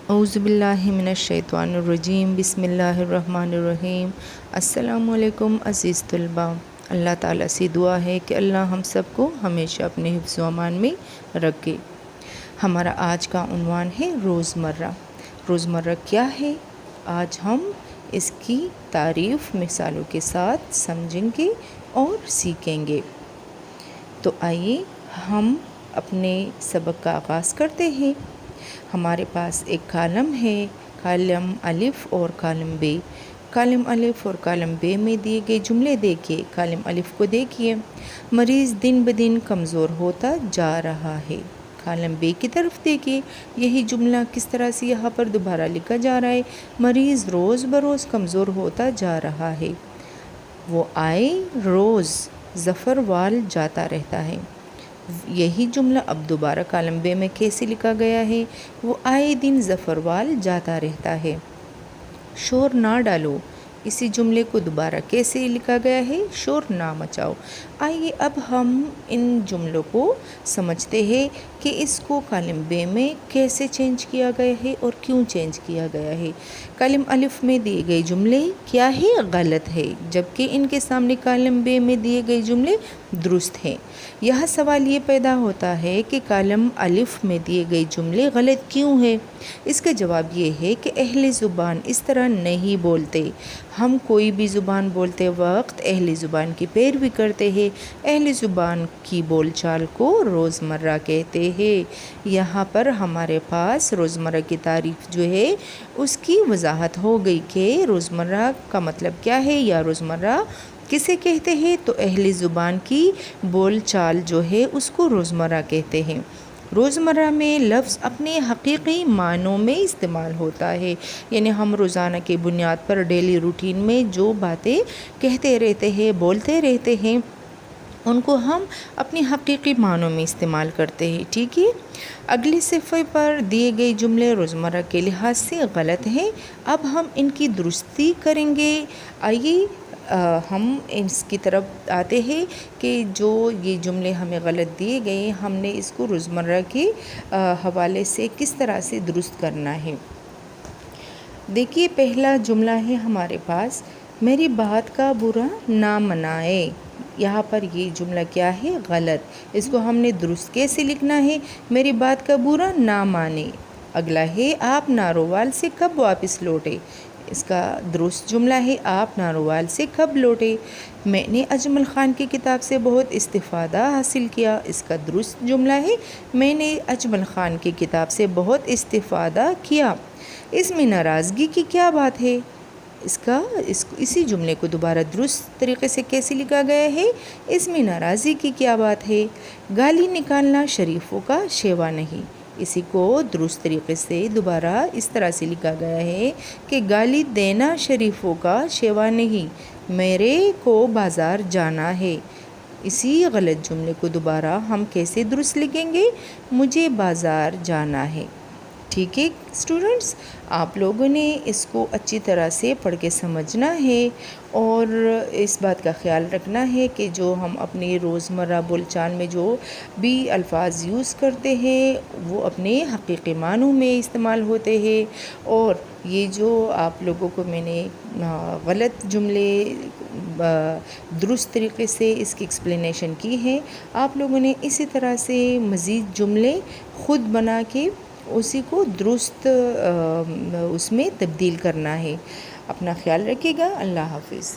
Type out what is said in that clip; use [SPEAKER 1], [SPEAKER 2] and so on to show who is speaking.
[SPEAKER 1] اعوذ باللہ من الشیطان الرجیم، بسم اللہ الرحمن الرحیم۔ السلام علیکم عزیز طلباء، اللہ تعالیٰ سے دعا ہے کہ اللہ ہم سب کو ہمیشہ اپنے حفظ و امان میں رکھے۔ ہمارا آج کا عنوان ہے روزمرہ۔ روزمرہ کیا ہے؟ آج ہم اس کی تعریف مثالوں کے ساتھ سمجھیں گے اور سیکھیں گے۔ تو آئیے ہم اپنے سبق کا آغاز کرتے ہیں۔ ہمارے پاس ایک کالم ہے، کالم الف اور کالم بے۔ کالم الف اور کالم بے میں دیے گئے جملے دیکھیے۔ کالم الف کو دیکھیے، مریض دن بدن کمزور ہوتا جا رہا ہے۔ کالم بے کی طرف دیکھیے، یہی جملہ کس طرح سے یہاں پر دوبارہ لکھا جا رہا ہے، مریض روز بروز کمزور ہوتا جا رہا ہے۔ وہ آئے روز زفروال جاتا رہتا ہے۔ یہی جملہ اب دوبارہ کالم بے میں کیسے لکھا گیا ہے، وہ آئے دن زفروال جاتا رہتا ہے۔ شور نہ ڈالو، اسی جملے کو دوبارہ کیسے لکھا گیا ہے، شور نہ مچاؤ۔ آئیے اب ہم ان جملوں کو سمجھتے ہیں کہ اس کو کالم بے میں کیسے چینج کیا گیا ہے اور کیوں چینج کیا گیا ہے۔ کالم الف میں دیے گئے جملے کیا ہے، غلط ہے، جبکہ ان کے سامنے کالم بے میں دیے گئے جملے درست ہیں۔ یہاں سوال یہ پیدا ہوتا ہے کہ کالم الف میں دیے گئے جملے غلط کیوں ہیں؟ اس کا جواب یہ ہے کہ اہل زبان اس طرح نہیں بولتے۔ ہم کوئی بھی زبان بولتے وقت اہل زبان کی پیروی کرتے ہیں۔ اہل زبان کی بول چال کو روزمرہ کہتے ہیں۔ یہاں پر ہمارے پاس روزمرہ کی تعریف جو ہے اس کی وضاحت ہو گئی کہ روزمرہ کا مطلب کیا ہے یا روزمرہ کسے کہتے ہیں، تو اہل زبان کی بول چال جو ہے اس کو روزمرہ کہتے ہیں۔ روزمرہ میں لفظ اپنے حقیقی معنوں میں استعمال ہوتا ہے، یعنی ہم روزانہ کی بنیاد پر ڈیلی روٹین میں جو باتیں کہتے رہتے ہیں، بولتے رہتے ہیں، ان کو ہم اپنی حقیقی معنوں میں استعمال کرتے ہیں، ٹھیک ہے۔ اگلے صفحے پر دیے گئے جملے روزمرہ کے لحاظ سے غلط ہیں، اب ہم ان کی درستی کریں گے۔ آئیے ہم اس کی طرف آتے ہیں کہ جو یہ جملے ہمیں غلط دیے گئے، ہم نے اس کو روزمرہ کے حوالے سے کس طرح سے درست کرنا ہے۔ دیکھیے پہلا جملہ ہے ہمارے پاس، میری بات کا برا نہ منائے۔ یہاں پر یہ جملہ کیا ہے، غلط۔ اس کو ہم نے درست کیسے لکھنا ہے، میری بات کا برا نہ مانے۔ اگلا ہے، آپ نارووال سے کب واپس لوٹے۔ اس کا درست جملہ ہے، آپ نارووال سے کب لوٹے۔ میں نے اجمل خان کی کتاب سے بہت استفادہ حاصل کیا۔ اس کا درست جملہ ہے، میں نے اجمل خان کی کتاب سے بہت استفادہ کیا۔ اس میں ناراضگی کی کیا بات ہے؟ اسی جملے کو دوبارہ درست طریقے سے کیسے لکھا گیا ہے، اس میں ناراضی کی کیا بات ہے؟ گالی نکالنا شریفوں کا شیوا نہیں۔ اسی کو درست طریقے سے دوبارہ اس طرح سے لکھا گیا ہے کہ گالی دینا شریفوں کا شیوا نہیں، میرے کو بازار جانا ہے۔ اسی غلط جملے کو دوبارہ ہم کیسے درست لکھیں گے، مجھے بازار جانا ہے، ٹھیک ہے اسٹوڈنٹس۔ آپ لوگوں نے اس کو اچھی طرح سے پڑھ کے سمجھنا ہے اور اس بات کا خیال رکھنا ہے کہ جو ہم اپنی روزمرہ بول چال میں جو بھی الفاظ یوز کرتے ہیں وہ اپنے حقیقی معنوں میں استعمال ہوتے ہیں، اور یہ جو آپ لوگوں کو میں نے غلط جملے درست طریقے سے اس کی ایکسپلینیشن کی ہے، آپ لوگوں نے اسی طرح سے مزید جملے خود بنا کے اسی کو درست اس میں تبدیل کرنا ہے۔ اپنا خیال رکھیے گا، اللہ حافظ۔